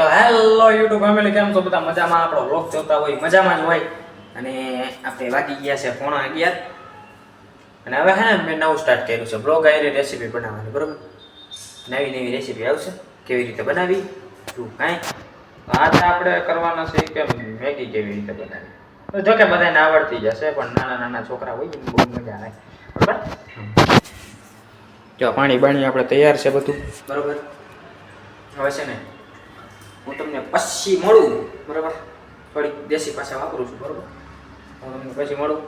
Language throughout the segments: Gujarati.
તો હેલો યુટ્યુબ ફેમિલી, કેમ છો બધા? મજામાં? આપણો વ્લોગ જોતા હોય મજામાં જ હોય. અને આપણે વાગી ગયા છે 11:30 અને હવે હે ને મેં નવું સ્ટાર્ટ કર્યું છે બ્લોગ આયરી રેસીપી બનાવવાની. બરોબર, નવી નવી રેસીપી આવશે, કેવી રીતે બનાવી શું કાંઈ. આજે આપણે કરવાના છે કે મેગી કેવી રીતે બનાવી. તો જો કે બધાને આવડતી જશે, પણ નાના નાના છોકરા હોય ને બહુ મજા આવે. બરોબર, જો પાણી બાણી આપણે તૈયાર છે બધું. બરોબર, હવે છે ને હું તમને પછી મળું. બરાબર, થોડીક દેશી ભાષા વાપરું છું. બરાબર, હું તમને પછી મળું.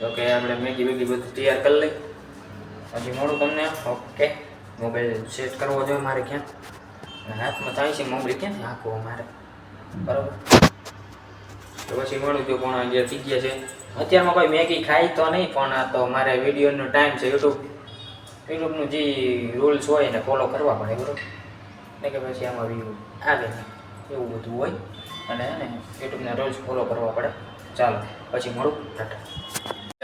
તો કે આપણે મેગી વેગી બધું તૈયાર કરી લઈ, પછી મળું તમને. ઓકે, મોબાઈલ સેટ કરવો જોઈએ મારે ક્યાં, અને હાથમાં થાય છે મોબાઈલ ક્યાંથી હાંકવો મારે. બરાબર, તો પછી મળું. જો પણ અહીંયા થઈ ગયા છે. અત્યારમાં કોઈ મેગી ખાય તો નહીં, પણ આ તો મારે વિડીયોનો ટાઈમ છે. યુટ્યુબનું જે રૂલ્સ હોય એને ફોલો કરવા પડે. બરાબર, એટલે કે પછી આમાં વ્યૂ આવે એવું બધું હોય, અને એને યુટ્યુબના રૂલ્સ ફોલો કરવા પડે. ચાલો પછી મળું. ટાટા.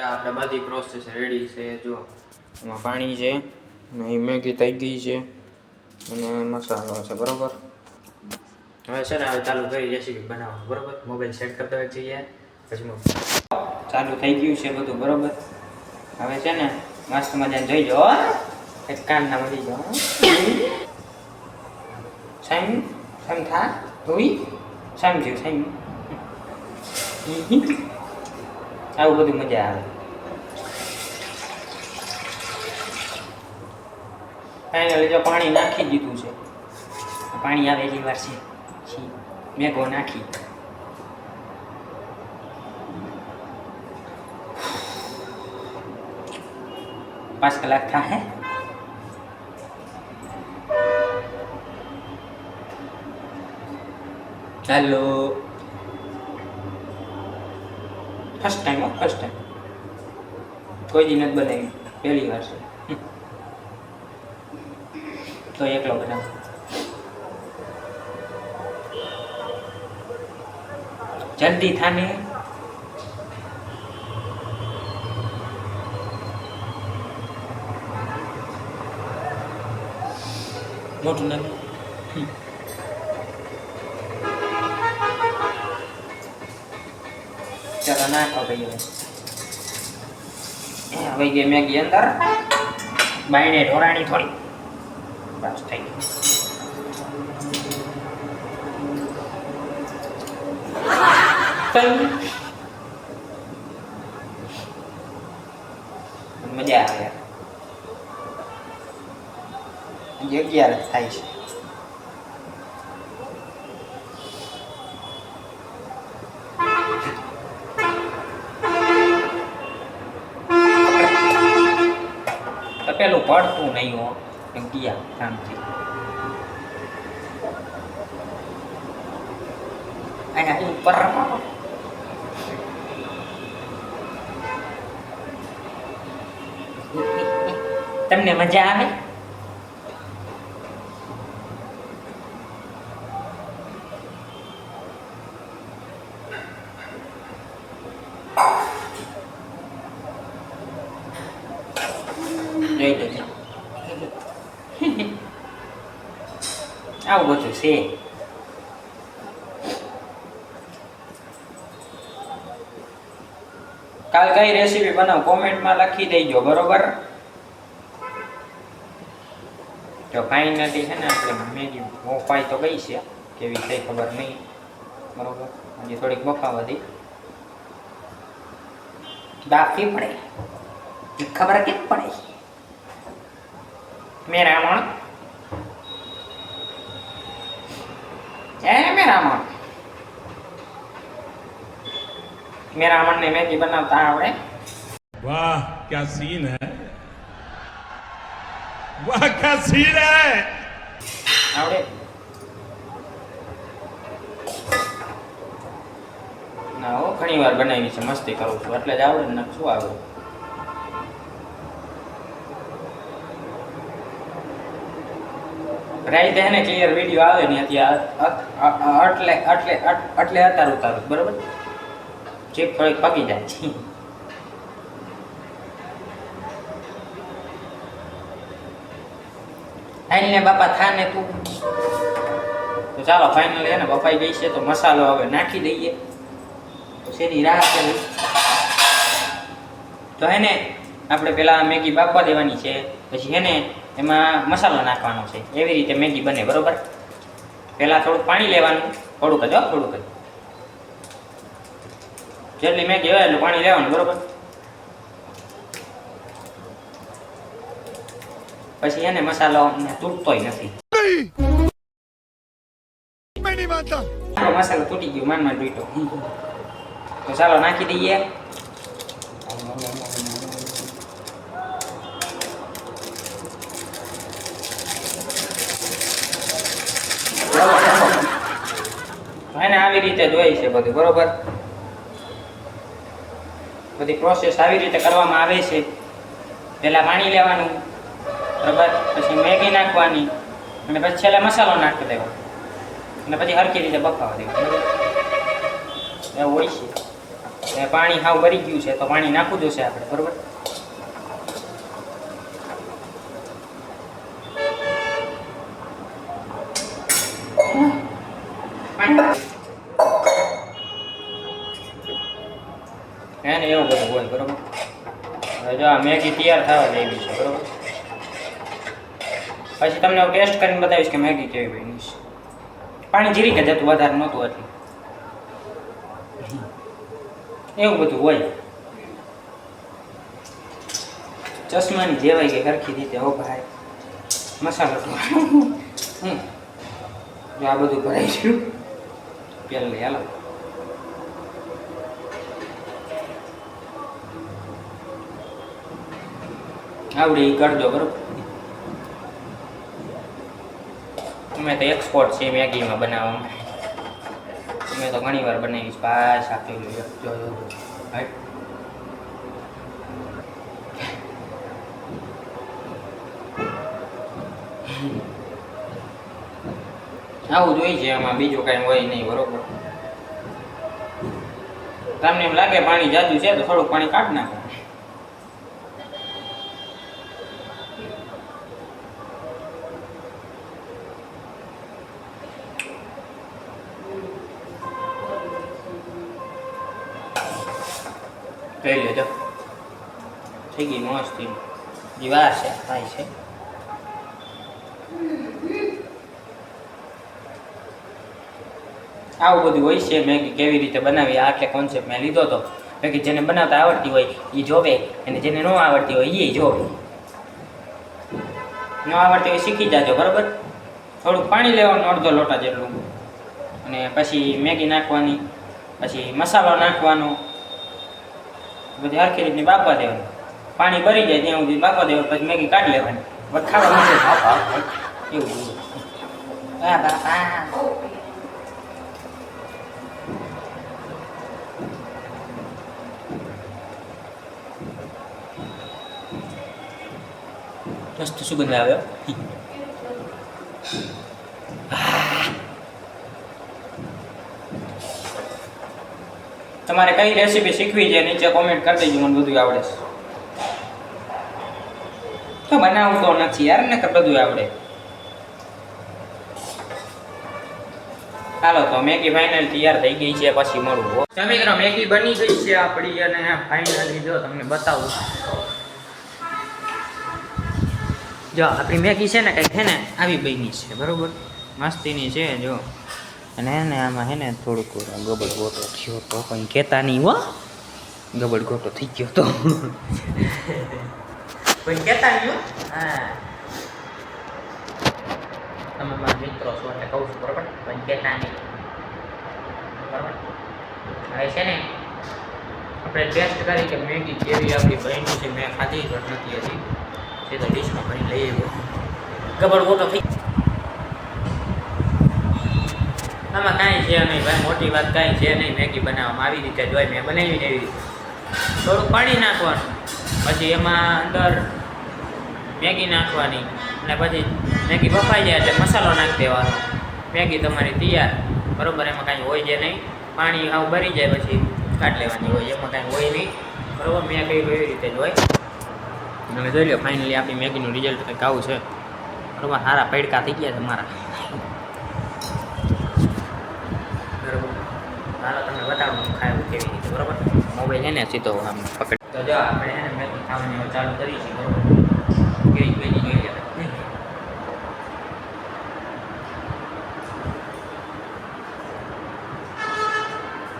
આપણે બધી પ્રોસેસ રેડી છે. જો એમાં પાણી છે, અને એ મેગી થઈ ગઈ છે, અને મસાલો છે. બરાબર, હવે છે ને હવે ચાલુ કરી રેસીપી બનાવવાનું. બરાબર, મોબાઈલ સેટ કરી દેવા જોઈએ. પછી ચાલુ થઈ ગયું છે બધું. બરાબર, હવે છે ને મસ્ત મજાને જોઈ જો, એક કાન ના મળી જાઓ. સાઈમ સાઈમ થા ધોઈ સાઈમ થયું સાઈમ. આવું બધું મજા આવે. ફાઇનલી જો પાણી નાખી દીધું છે. પાણી આવે એટલી વાર છે મેગો નાખી. પાંચ કલાક થાય. ચાલો, ફર્સ્ટ ટાઈમ ફર્સ્ટ ટાઈમ, કોઈ દી નથી બનાવી, પહેલી વાર છે. તો એકલો બનાવ. જલ્દી થાને. મોટું નથી. ચાલો નાખો ભાઈ. હવે ગઈ મેગી અંદર, બાયણે ઢોરાણી થોડી બસ થઈ ગઈ. મજા આવે. 11 થાય છે. પેલું પડતું નહીં હો, ગયા કામથી. અને ઉપર તમને મજા આવે. જોઈ લેજો. આવું બધું છે. કાલ કઈ રેસીપી બનાવ કોમેન્ટમાં લખી દેજો. બરોબર, તો ફાઇનલી છે ને આપણે મેગી બફાઈ તો ગઈ છે, કેવી થઈ ખબર નહીં. બરોબર, હજી થોડીક બફાવા દઈ, બાફી પડે, ખબર કેમ પડે. મેરામણ મેરામણ મેરામણ ને મેગી બનાવતા આવડે. वाह क्या सीन है, वाह क्या सीन है. આવડે ના હો, ઘણી વાર બનાવી છે, મસ્તી કરું છું એટલે જ આવડે ને. શું આવડે? રાઈતે હે ને ક્લિયર વિડીયો આવે ને એટલે અતારું ઉતારું. બરોબર, ચીપ થોડીક પકી જાય છે. આઈને બાપા થાને તું તો ચાલો ફાઇનલી એને બફાઈ ગઈ છે તો મસાલો હવે નાખી દઈએ તો શેની રાહ છે તો એને આપણે પેલા મેગી બાફવા દેવાની છે પછી એને એમાં મસાલો નાખવાનો છે એવી રીતે મેગી બને બરોબર પહેલાં થોડુંક પાણી લેવાનું થોડુંક જ થોડુંક જ જેટલી મેગી હોય એટલું પાણી લેવાનું બરોબર પછી એને મસાલો તૂટતોય નથી મસાલો તૂટી ગયો માનમાં તૂટ્યો તો ચાલો નાખી દઈએ એને આવી રીતે જોઈ છે બધું બરોબર બધી પ્રોસેસ આવી રીતે કરવામાં આવે છે પહેલા પાણી લેવાનું બરાબર પછી મેગી નાખવાની અને પછી છેલ્લે મસાલો નાખી દેવાનો અને પછી હરખી રીતે બફાવા દેવાનું એવું હોય છે પાણી હાવ ભરી ગયું છે તો પાણી નાખવું જોશે આપણે બરોબર એને એવું બધું હોય બરોબર હવે જો આ મેગી તૈયાર થવા જેવી છે બરોબર પછી તમને હું ટેસ્ટ કરીને બતાવીશ કે મેગી કેવી બની છે પાણી જીરી કે જતું વધારે નહોતું એટલે એવું બધું હોય ચશ્માની જેવાય ગઈ સરખી રીતે હો ભાઈ મસાલો જો આ બધું ભરાઈ ગયું પેલે હાલો આવડે એ કરજો બરોબર અમે તો એક્સપોર્ટ છે મેગીમાં બનાવવામાં અમે તો ઘણી વાર બનાવીશ પાસ આપી જો આવું જોઈએ છે આમાં બીજું કાંઈ હોય નહીં બરોબર તમને એમ લાગે પાણી જાજુ છે તો થોડુંક પાણી કાઢી નાખો લઈ લેજો થઈ ગઈ મસ્તી દીવાર છે થાય છે આવું બધું હોય છે મેગી કેવી રીતે બનાવી આખે કોન્સેપ્ટ મેં લીધો હતો મેગી જેને બનાવતા આવડતી હોય એ જોવે અને જેને ન આવડતી હોય એ જોવે ન આવડતી હોય શીખી જાજો બરાબર થોડુંક પાણી લેવાનું અડધો લોટા જેટલું અને પછી મેગી નાખવાની પછી મસાલો નાખવાનો બધી હરખી રીતની બાફવા દેવાની પાણી ભરી જાય ત્યાં સુધી બાફવા દેવાનું પછી મેગી કાઢી લેવાની ખાવા મળશે એવું હા બાપા મસ્ત સુગંધ આવ્યો તમારે કઈ રેસીપી શીખવી છે નીચે કોમેન્ટ કરી દેજો મને બધું આવડે છે તો બનાવતો નથી યાર ને બધું આવડે હાલો તો મેગી ફાઇનલ તૈયાર થઈ ગઈ છે પછી મળવું તો મિત્રો મેગી બની ગઈ છે આપણી અને ફાઇનલી જો તમને બતાવું જો આપણી મેગી છે ને કંઈક છે ને આવી બની છે બરોબર મસ્તીની છે જો અને એને આમાં છે ને થોડુંક ગબડ ગોટો થયો તો કંઈ કહેતા નહીં હો ગબડ ગોટો થઈ ગયો તો કોઈ કહેતા નહીં હા તમે મારા મિત્રો છો એટલે કહું છું બરાબર કોઈ કહેતા નહીં બરાબર હવે છે ને આપણે ટેસ્ટ કરી કે મેગી કેવી આપણી બની છે મેં ખાધી જ નથી હજી એ તો ડીશમાં ભરી લઈ આવ્યો ગબડ ગોટો થઈ આમાં કાંઈ છે નહીં ભાઈ મોટી વાત કાંઈ છે નહીં મેગી બનાવવામાં આવી રીતે જોઈ મેં બનાવીને એવી રીતે થોડુંક પાણી નાખવાનું પછી એમાં અંદર મેગી નાખવાની અને પછી મેગી બફાઈ જાય એટલે મસાલો નાખી દેવાનો મેગી તમારી તૈયાર બરાબર એમાં કાંઈ હોય છે નહીં પાણી આવું ભરી જાય પછી કાઢી લેવાની હોય એમાં કાંઈ હોય નહીં બરાબર મેં કહ્યું એવી રીતે જ હોય તમે જોઈ લો ફાઇનલી આપણી મેગીનું રિઝલ્ટ કંઈક આવું છે બરાબર સારા પૈડકા થઈ ગયા છે મારા બરાબર. મોબાઈલ એને સીધો આમ પકડી તો જો આપણે એને મેથી ખાવાની હવે ચાલુ કરી છે બરાબર. કેવી બની જોઈએ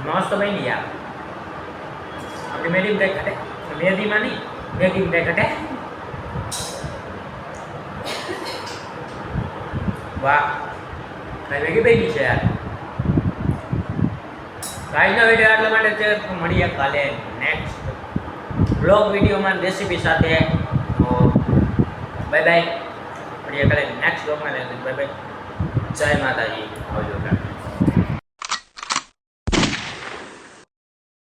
મસ્ત બની યાર. આપણી મેથી કઈ ઘટે મેથીમાં નહીં મેથી કઈ ઘટે. વાહ કઈ વેગી બની છે યાર. આજનો વિડીયો આટલા માટે છે. મળીએ કાલે નેક્સ્ટ બ્લોગ વિડીયોમાં રેસીપી સાથે. તો બાય બાય. મળીએ કાલે નેક્સ્ટ બ્લોગમાં. Bye bye. જય માતાજી. આવજો.